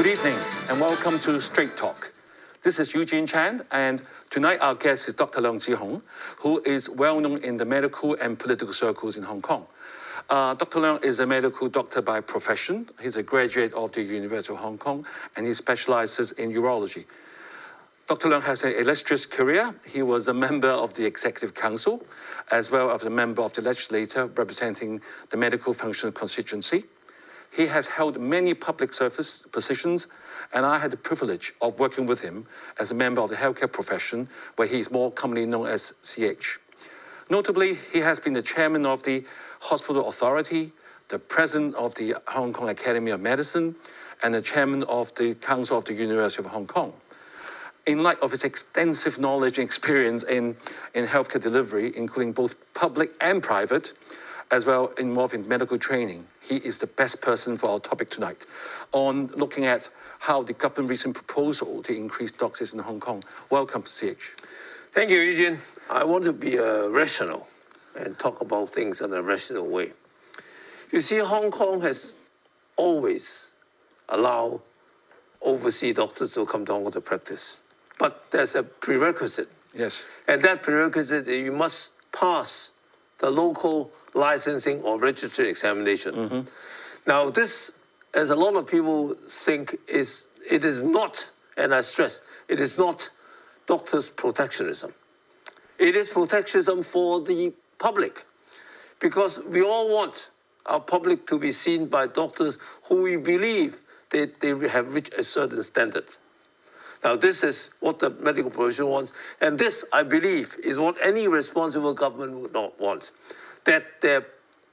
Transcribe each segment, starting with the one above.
Good evening and welcome to Straight Talk. This is Eugene Chan, and tonight our guest is Dr. Leong, who is well known in the medical and political circles in Hong Kong. Dr. Leong is a medical doctor by profession. He's a graduate of the University of Hong Kong, and he specializes in urology. Dr. Leong has an illustrious career. He was a member of the Executive Council, as well as a member of the legislature representing the medical functional constituency. He has held many public service positions, and I had the privilege of working with him as a member of the healthcare profession, where he is more commonly known as CH. Notably, he has been the chairman of the Hospital Authority, the president of the Hong Kong Academy of Medicine, and the chairman of the Council of the University of Hong Kong. In light of his extensive knowledge and experience in healthcare delivery, including both public and private, as well involved in medical training, he is the best person for our topic tonight on looking at how the government recent proposal to increase doctors in Hong Kong. Welcome, CH. Thank you, Eugene. I want to be rational and talk about things in a rational way. You see, Hong Kong has always allowed overseas doctors to come to Hong Kong to practice. But there's a prerequisite. Yes. And that prerequisite is you must pass the local licensing or registry examination. Mm-hmm. Now, this, as a lot of people think, it is not, and I stress, it is not doctors' protectionism. It is protectionism for the public, because we all want our public to be seen by doctors who we believe that they have reached a certain standard. Now, this is what the medical profession wants, and this, I believe, is what any responsible government would not want, that their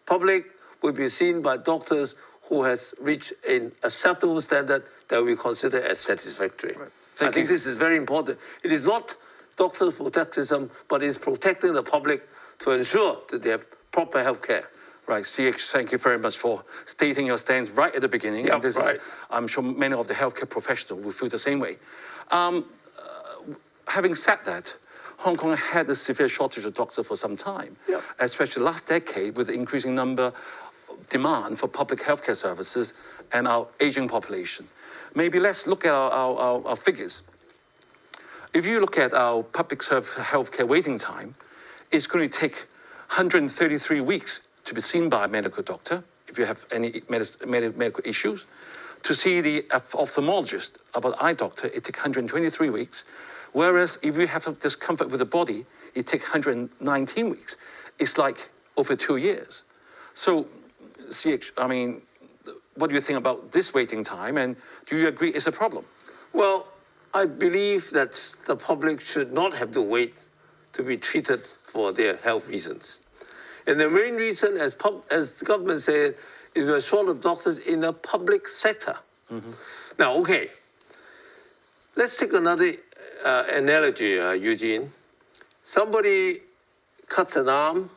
public will be seen by doctors who has reached an acceptable standard that we consider as satisfactory. Right. I think this is very important. It is not doctors' protectionism, but it's protecting the public to ensure that they have proper health care. Right, CH, thank you very much for stating your stance right at the beginning. Yep, and this right. is, I'm sure many of the healthcare professionals will feel the same way. Having said that, Hong Kong had a severe shortage of doctors for some time, yep, especially last decade with the increasing number demand for public healthcare services and our aging population. Maybe let's look at our figures. If you look at our public healthcare waiting time, it's going to take 133 weeks to be seen by a medical doctor, if you have any medical issues. To see the ophthalmologist, about eye doctor, it takes 123 weeks. Whereas if you have discomfort with the body, it takes 119 weeks. It's like over 2 years. So, CH, I mean, what do you think about this waiting time? And do you agree it's a problem? Well, I believe that the public should not have to wait to be treated for their health reasons. And the main reason, as the government said, is we're short of doctors in the public sector. Mm-hmm. Now, okay, let's take another analogy, Eugene. Somebody cuts an arm,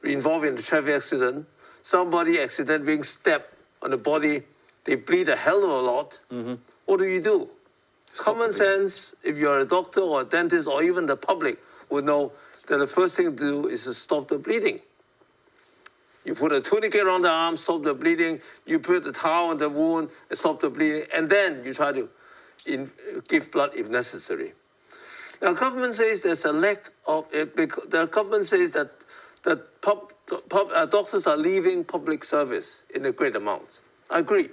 involved in a traffic accident. Somebody accidentally being stabbed on the body. They bleed a hell of a lot. Mm-hmm. What do? Common sense, if you're a doctor or a dentist or even the public, would know that the first thing to do is to stop the bleeding. You put a tourniquet around the arm, stop the bleeding. You put a towel on the wound, stop the bleeding. And then you try to give blood if necessary. Now, government says there's a lack of it. The government says that doctors are leaving public service in a great amount. I agree.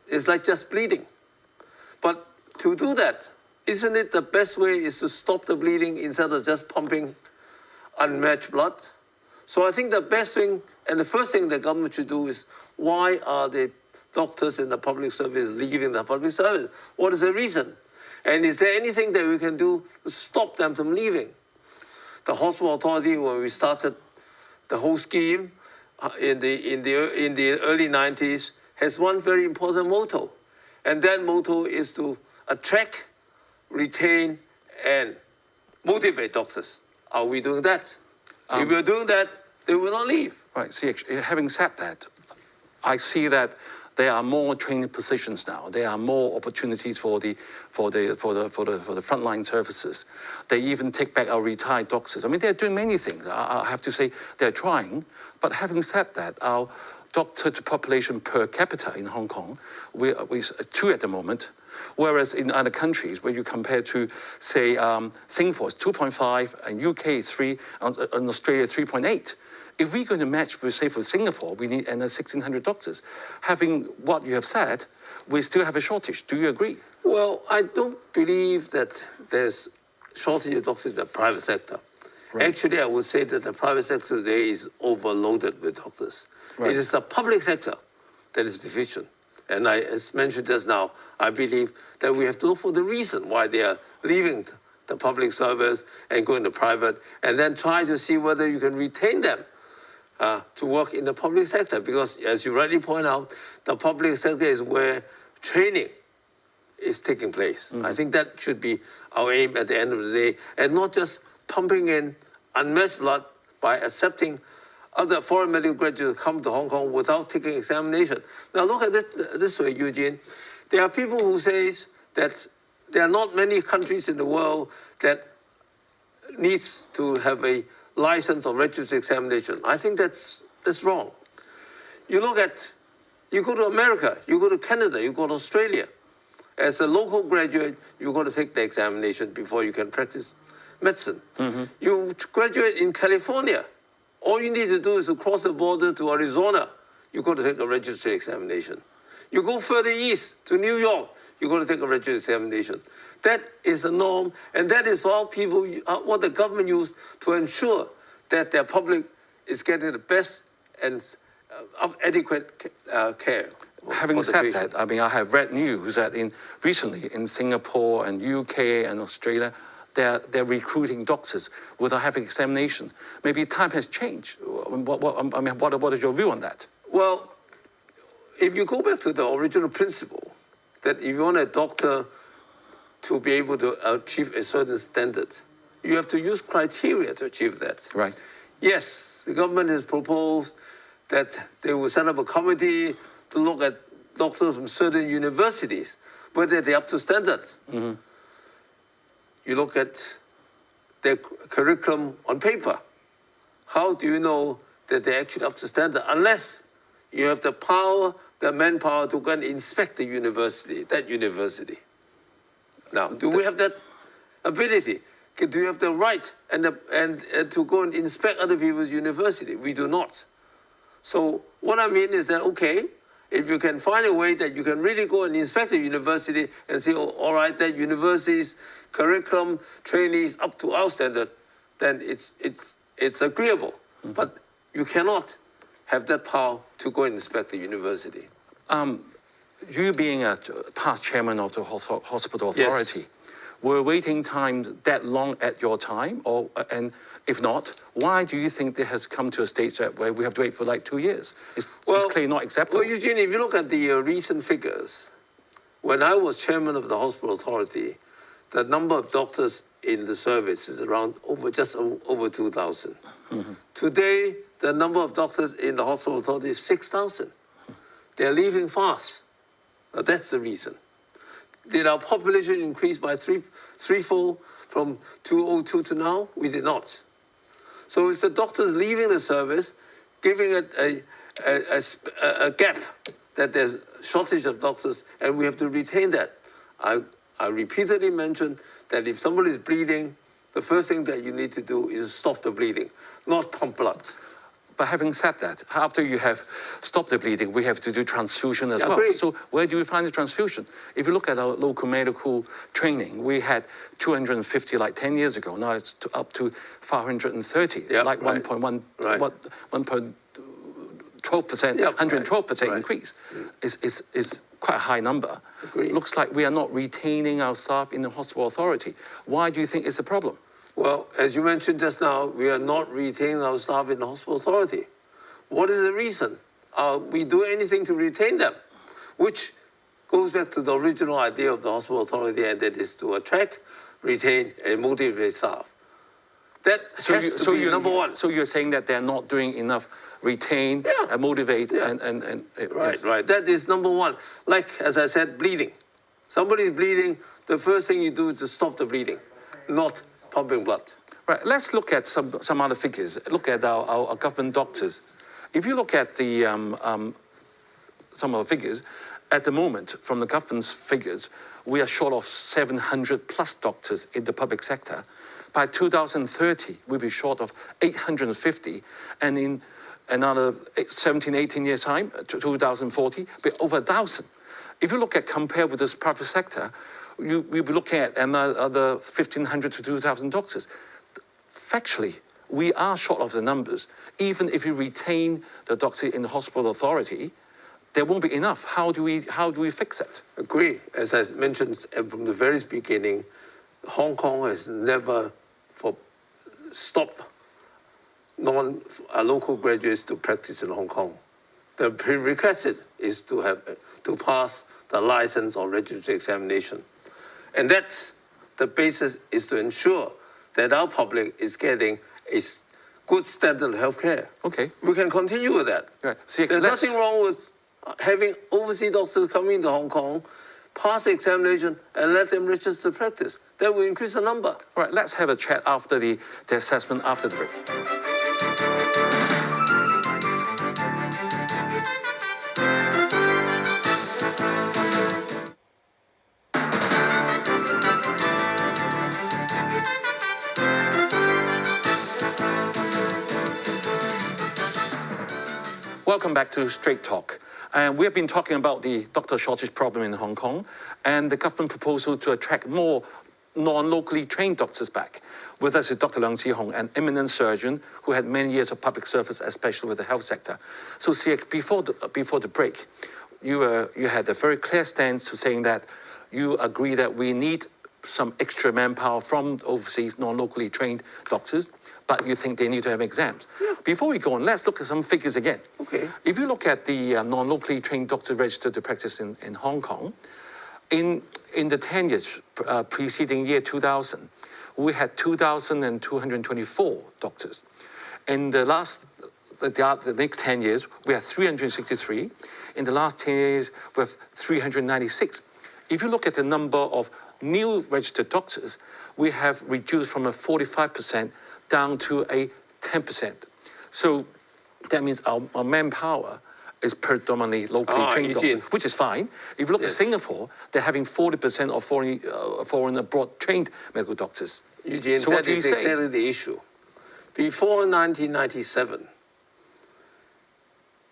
It's like just bleeding. But to do that, isn't it the best way is to stop the bleeding instead of just pumping unmatched blood? So I think the best thing and the first thing the government should do is, why are the doctors in the public service leaving the public service? What is the reason? And is there anything that we can do to stop them from leaving? The Hospital Authority, when we started the whole scheme in the early 90s, has one very important motto. And that motto is to attract, retain, and motivate doctors. Are we doing that? If we're doing that, they will not leave. Right. CH, having said that, I see that there are more training positions now. There are more opportunities for the frontline services. They even take back our retired doctors. I mean, they're doing many things. I have to say they're trying. But having said that, our doctor to population per capita in Hong Kong, we're 2 at the moment, whereas in other countries where you compare to, say, Singapore is 2.5, and UK is 3, and Australia 3.8. If we're going to match, with, say, for Singapore, we need another 1,600 doctors. Having what you have said, we still have a shortage. Do you agree? Well, I don't believe that there's shortage of doctors in the private sector. Right. Actually, I would say that the private sector today is overloaded with doctors. Right. It is the public sector that is deficient. And as mentioned just now, I believe that we have to look for the reason why they are leaving the public service and going to private, and then try to see whether you can retain them to work in the public sector. Because as you rightly point out, the public sector is where training is taking place. I think that should be our aim at the end of the day, and not just pumping in unmatched blood by accepting other foreign medical graduates come to Hong Kong without taking examination. Now look at it this way, Eugene. There are people who say that there are not many countries in the world that needs to have a license or registered examination. I think that's wrong. You go to America, you go to Canada, you go to Australia. As a local graduate, you've got to take the examination before you can practice medicine. You graduate in California, all you need to do is to cross the border to Arizona. You've got to take a registered examination. You go further east to New York, you've got to take a registered examination. That is a norm, and that is all people, what the government used to ensure that their public is getting the best and adequate care. Having said that, I mean, I have read news that recently in Singapore and UK and Australia, they're recruiting doctors without having examination. Maybe time has changed. What is your view on that? Well, if you go back to the original principle, that if you want a doctor to be able to achieve a certain standard, you have to use criteria to achieve that. Right. Yes, the government has proposed that they will set up a committee to look at doctors from certain universities, whether they're up to standard. You look at their curriculum on paper. How do you know that they're actually up to standard? Unless you have the power, the manpower to go and inspect the university, that university. Now, do we have that ability? Do you have the right and to go and inspect other people's university? We do not. So what I mean is that, okay, if you can find a way that you can really go and inspect the university and say, oh, all right, that university's curriculum, trainees up to our standard, then it's agreeable. But you cannot have that power to go and inspect the university. You being a past chairman of the hospital authority, yes. Were waiting times that long at your time? And if not, why do you think it has come to a stage where we have to wait for like 2 years? It's clearly not acceptable. Well, Eugene, if you look at the recent figures, when I was chairman of the hospital authority, the number of doctors in the service is around just over 2,000. Today, the number of doctors in the hospital authority is 6,000. They're leaving fast. Now, that's the reason. Did our population increase by threefold from 2002 to now? We did not. So it's the doctors leaving the service, giving it a gap that there's shortage of doctors, and we have to retain that. I repeatedly mentioned that if somebody is bleeding, the first thing that you need to do is stop the bleeding, not pump blood. But having said that, after you have stopped the bleeding, we have to do transfusion as well. Agreed. So where do we find the transfusion? If you look at our local medical training, we had 250 like 10 years ago. Now it's up to 530, like 1.1, 112%, 112% increase. Is quite a high number. Agreed. Looks like we are not retaining our staff in the hospital authority. Why do you think it's a problem? Well, as you mentioned just now, we are not retaining our staff in the hospital authority. What is the reason? We do anything to retain them, which goes back to the original idea of the hospital authority, and that is to attract, retain, and motivate staff. That has to be number one. So you're saying that they're not doing enough retain, motivate, and Right. That is number one. Like, as I said, bleeding. Somebody is bleeding, the first thing you do is to stop the bleeding, not pumping blood. Right. Let's look at some other figures. Look at our government doctors. If you look at the some of the figures, at the moment, from the government's figures, we are short of 700 plus doctors in the public sector. By 2030, we'll be short of 850, and in another 17, 18 years' time, 2040, be over 1,000. If you look at compare with this private sector, we'll be looking at another 1,500 to 2,000 doctors. Factually, we are short of the numbers. Even if you retain the doctor in the hospital authority, there won't be enough. How do we fix it? Agree. As I mentioned from the very beginning, Hong Kong has never stopped local graduates to practice in Hong Kong. The prerequisite is to pass the license or registry examination. And that's the basis is to ensure that our public is getting a good standard of healthcare. Okay. We can continue with that. Right. See, There's nothing wrong with having overseas doctors come into Hong Kong, pass the examination, and let them register practice. That will increase the number. All right, let's have a chat after the assessment after the break. Welcome back to Straight Talk. And we have been talking about the doctor shortage problem in Hong Kong and the government proposal to attract more non-locally trained doctors back. With us is Dr. Leong Zihong, an eminent surgeon who had many years of public service, especially with the health sector. So, Siak, before the break, you had a very clear stance to saying that you agree that we need some extra manpower from overseas non-locally trained doctors, but you think they need to have exams. Yeah. Before we go on, let's look at some figures again. Okay. If you look at the non-locally trained doctors registered to practice in Hong Kong, in the 10 years preceding year 2000, we had 2,224 doctors. In the next 10 years, we had 363. In the last 10 years, we have 396. If you look at the number of new registered doctors, we have reduced from a 45% down to a 10%. So that means our manpower is predominantly locally trained doctors, which is fine. If you look at Singapore, they're having 40% of foreign abroad trained medical doctors. Eugene, so that is exactly the issue. Before 1997,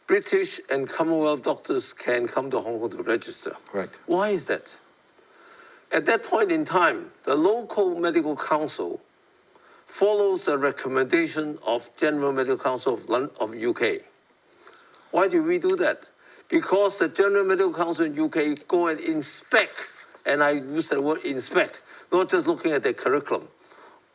British and Commonwealth doctors can come to Hong Kong to register. Right. Why is that? At that point in time, the local medical council follows the recommendation of General Medical Council of UK. Why do we do that? Because the General Medical Council in UK go and inspect, and I use the word inspect, not just looking at the curriculum,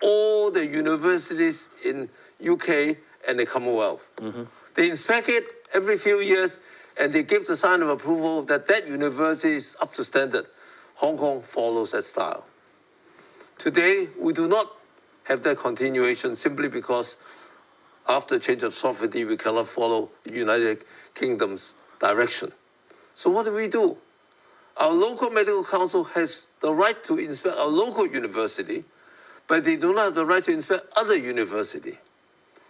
all the universities in UK and the Commonwealth. Mm-hmm. They inspect it every few years, and they give the sign of approval that university is up to standard. Hong Kong follows that style. Today, we do not have that continuation simply because after change of sovereignty, we cannot follow the United Kingdom's direction. So what do? Our local medical council has the right to inspect our local university, but they do not have the right to inspect other universities.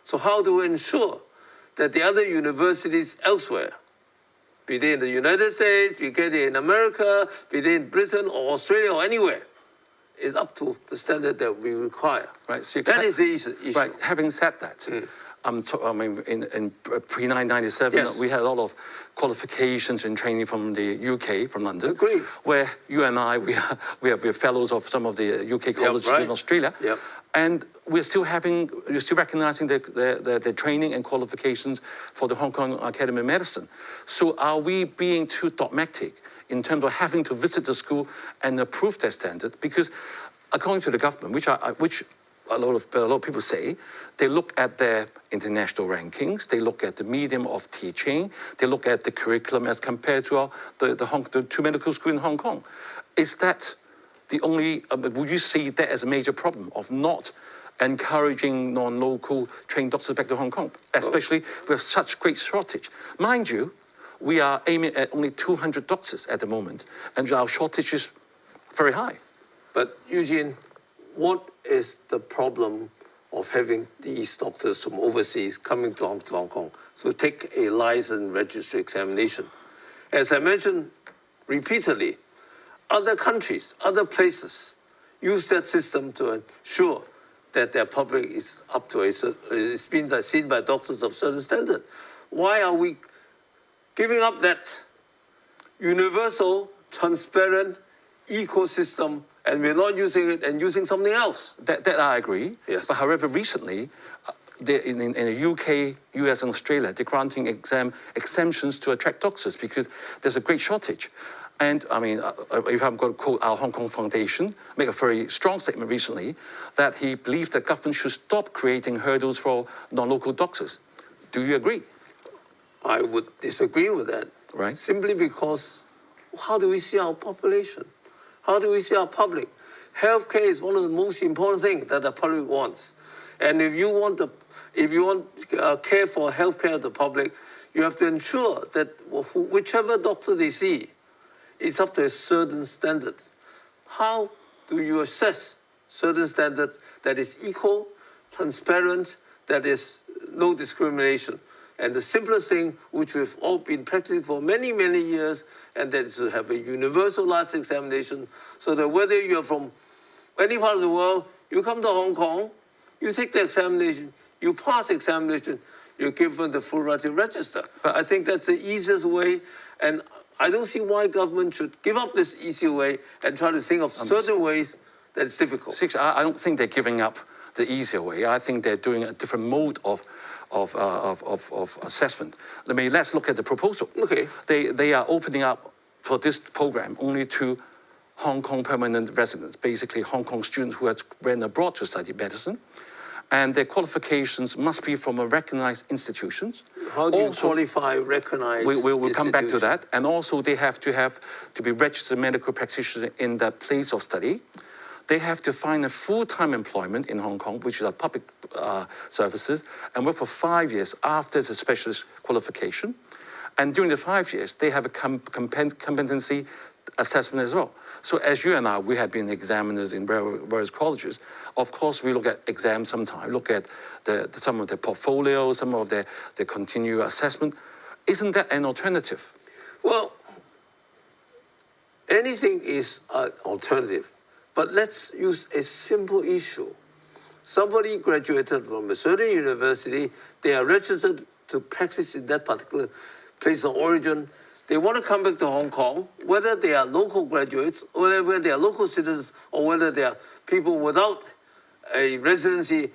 So how do we ensure that the other universities elsewhere, be they in the United States, be they in America, be they in Britain or Australia or anywhere, is up to the standard that we require. Right. So that is the issue. Right. Having said that, I mean, in pre-1997, we had a lot of qualifications and training from the UK, from London. Agree. Where you and I, we're fellows of some of the UK colleges in Australia. Yep. And we're still recognizing the training and qualifications for the Hong Kong Academy of Medicine. So are we being too dogmatic in terms of having to visit the school and approve their standard? Because according to the government, which a lot of people say, they look at their international rankings, they look at the medium of teaching, they look at the curriculum as compared to the two medical schools in Hong Kong. Is that the only, would you see that as a major problem of not encouraging non-local trained doctors back to Hong Kong, especially with such great shortage? Mind you, we are aiming at only 200 doctors at the moment, and our shortage is very high. But Eugene, what is the problem of having these doctors from overseas coming to Hong Kong to take a license registry examination. As I mentioned repeatedly, other countries, other places use that system to ensure that their public is up to it's been seen by doctors of certain standard. Why are we giving up that universal, transparent ecosystem, and we're not using it and using something else? That I agree. Yes. But however, recently, in the UK, US, and Australia, they're granting exemptions to attract doctors because there's a great shortage. And I mean, if I'm going to quote our Hong Kong Foundation, make a very strong statement recently that he believes that government should stop creating hurdles for non-local doctors. Do you agree? I would disagree with that. Right. Simply because how do we see our population? How do we see our public? Healthcare is one of the most important things that the public wants. And if you want care for healthcare of the public, you have to ensure that whichever doctor they see is up to a certain standard. How do you assess certain standards that is equal, transparent, that is no discrimination? And the simplest thing, which we've all been practicing for many, many years, and that is to have a universal license examination, so that whether you're from any part of the world, you come to Hong Kong, you take the examination, you pass the examination, you're given the full right to register. But I think that's the easiest way, and I don't see why government should give up this easy way and try to think of certain ways that it's difficult. I don't think they're giving up the easier way. I think they're doing a different mode of assessment. Let's look at the proposal. Okay. They are opening up for this program only to Hong Kong permanent residents, basically Hong Kong students who have went abroad to study medicine. And their qualifications must be from a recognized institutions. How do you qualify recognized We'll come back to that. And also they have to be registered medical practitioner in their place of study. They have to find a full-time employment in Hong Kong, which is a public services, and work for 5 years after the specialist qualification. And during the 5 years, they have a competency assessment as well. So as you and I, we have been examiners in various colleges. Of course, we look at exams sometimes, look at some of their portfolio, some of their continued assessment. Isn't that an alternative? Well, anything is an alternative. But let's use a simple issue. Somebody graduated from a certain university, they are registered to practice in that particular place of origin. They want to come back to Hong Kong, whether they are local graduates, or whether they are local citizens, or whether they are people without a residency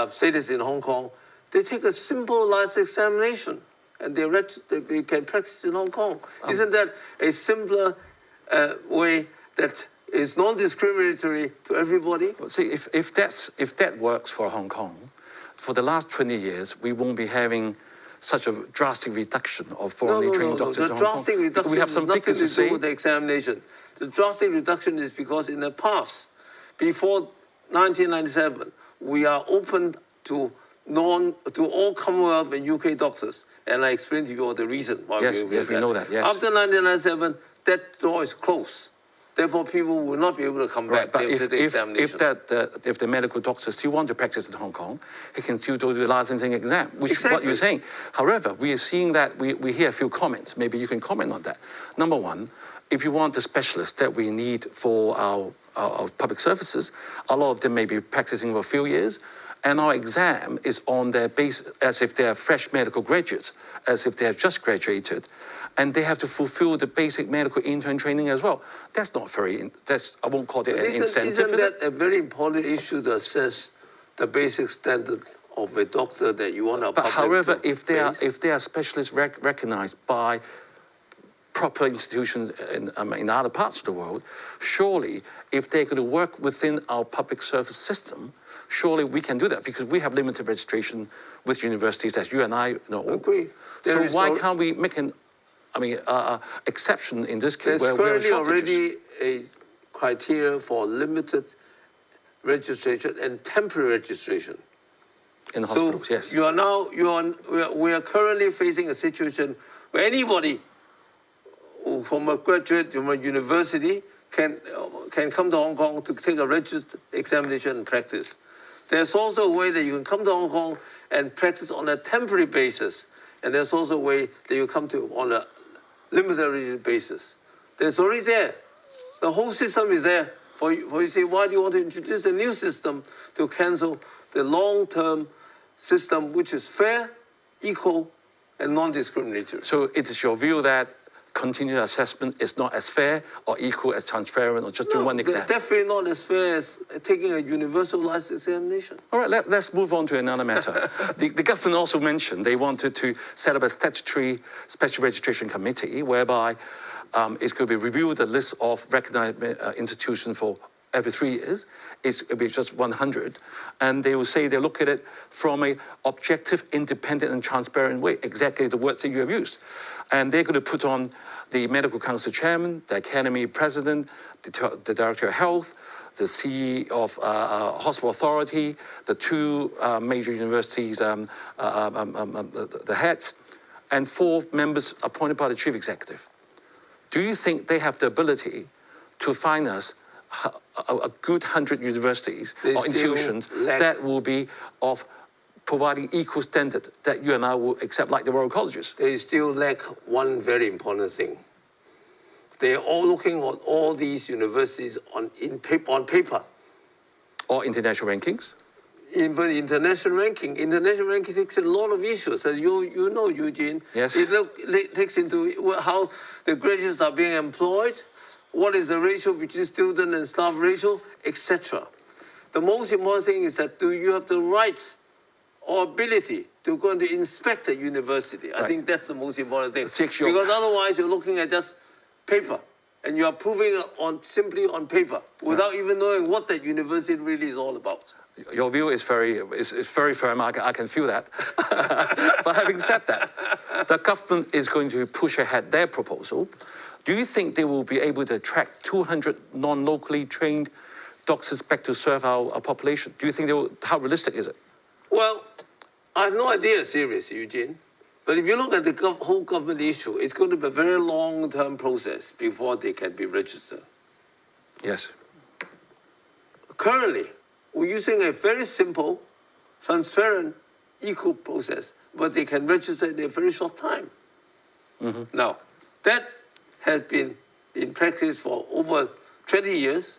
status in Hong Kong, they take a simple license examination and they can practice in Hong Kong. Isn't that a simpler way that is non-discriminatory to everybody? See, if that works for Hong Kong, for the last 20 years, we won't be having such a drastic reduction of foreign trained doctors in Hong Kong. The drastic reduction has nothing to do with the examination. The drastic reduction is because in the past, before 1997, we are open to all Commonwealth and UK doctors. And I explained to you all the reason why we know that. Yes. After 1997, that door is closed. Therefore, people will not be able to come back to the examination. If the medical doctor still want to practice in Hong Kong, he can still do the licensing exam, which is what you're saying. However, we are seeing that we hear a few comments. Maybe you can comment on that. Number one, if you want the specialists that we need for our public services, a lot of them may be practicing for a few years, and our exam is on their base as if they are fresh medical graduates, as if they have just graduated. And they have to fulfill the basic medical intern training as well. That's not very, I won't call it an incentive. Isn't that a very important issue to assess the basic standard of a doctor that you want to But however, if they are specialists recognized by proper institutions in other parts of the world, surely if they're going to work within our public service system, surely we can do that because we have limited registration with universities, as you and I know. Agree. So why can't we make an exception in this case? There's currently already a criteria for limited registration and temporary registration. In hospitals, yes. We are currently facing a situation where anybody from a graduate from a university can come to Hong Kong to take a registered examination and practice. There's also a way that you can come to Hong Kong and practice on a temporary basis. And there's also a way that you come to on a limited basis. There's already there. The whole system is there for you to say, why do you want to introduce a new system to cancel the long-term system, which is fair, equal, and non-discriminatory? So it is your view that continuous assessment is not as fair or equal as transparent or just doing one exam? Definitely not as fair as taking a universalized examination. All right, let's move on to another matter. The government also mentioned they wanted to set up a statutory special registration committee whereby it could be reviewed the list of recognized institutions for every 3 years. It'll be just 100. And they will say they look at it from an objective, independent, and transparent way, exactly the words that you have used. And they're going to put on the Medical Council chairman, the Academy president, the Director of Health, the CEO of Hospital Authority, the 2 major universities, the heads, and 4 members appointed by the Chief Executive. Do you think they have the ability to find us a good 100 universities or institutions that will be of providing equal standard that you and I will accept, like the Royal Colleges? They still lack one very important thing. They are all looking at all these universities on paper. Or international rankings? Even international ranking takes a lot of issues, as you know, Eugene. Yes. It takes into how the graduates are being employed, what is the ratio between student and staff ratio, etc. The most important thing is that do you have the right or ability to go and inspect a university? I think that's the most important thing. Because otherwise you're looking at just paper and you are proving it simply on paper without even knowing what that university really is all about. Your view is very firm. I can feel that. But having said that, the government is going to push ahead their proposal. Do you think they will be able to attract 200 non-locally trained doctors back to serve our population? Do you think how realistic is it? Well, I have no idea, seriously, Eugene. But if you look at the whole government issue, it's going to be a very long-term process before they can be registered. Yes. Currently, we're using a very simple, transparent, equal process, but they can register in a very short time. Mm-hmm. Now, that has been in practice for over 20 years.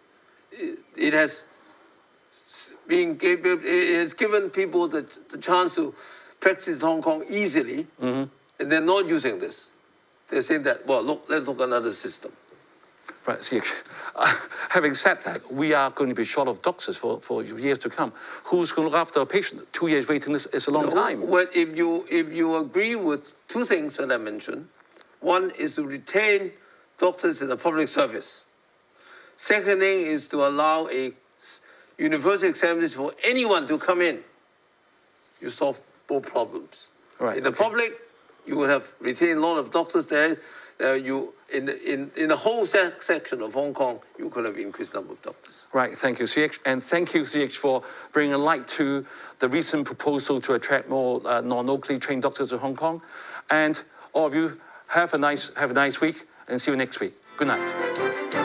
It has given people the chance to practice in Hong Kong easily, and they're not using this. They're saying that, well, let's look at another system. Right, see, having said that, we are going to be short of doctors for years to come. Who's going to look after a patient? 2 years waiting list is a long time. Well, if you agree with 2 things that I mentioned, one is to retain doctors in the public service. Second thing is to allow a university examination for anyone to come in. You solve both problems. Right, in the public, you will have retained a lot of doctors there. In the whole section of Hong Kong, you could have increased number of doctors. Right, thank you, CH. And thank you, CH, for bringing light to the recent proposal to attract more non-locally trained doctors to Hong Kong. And all of you, have a nice week, and see you next week. Good night.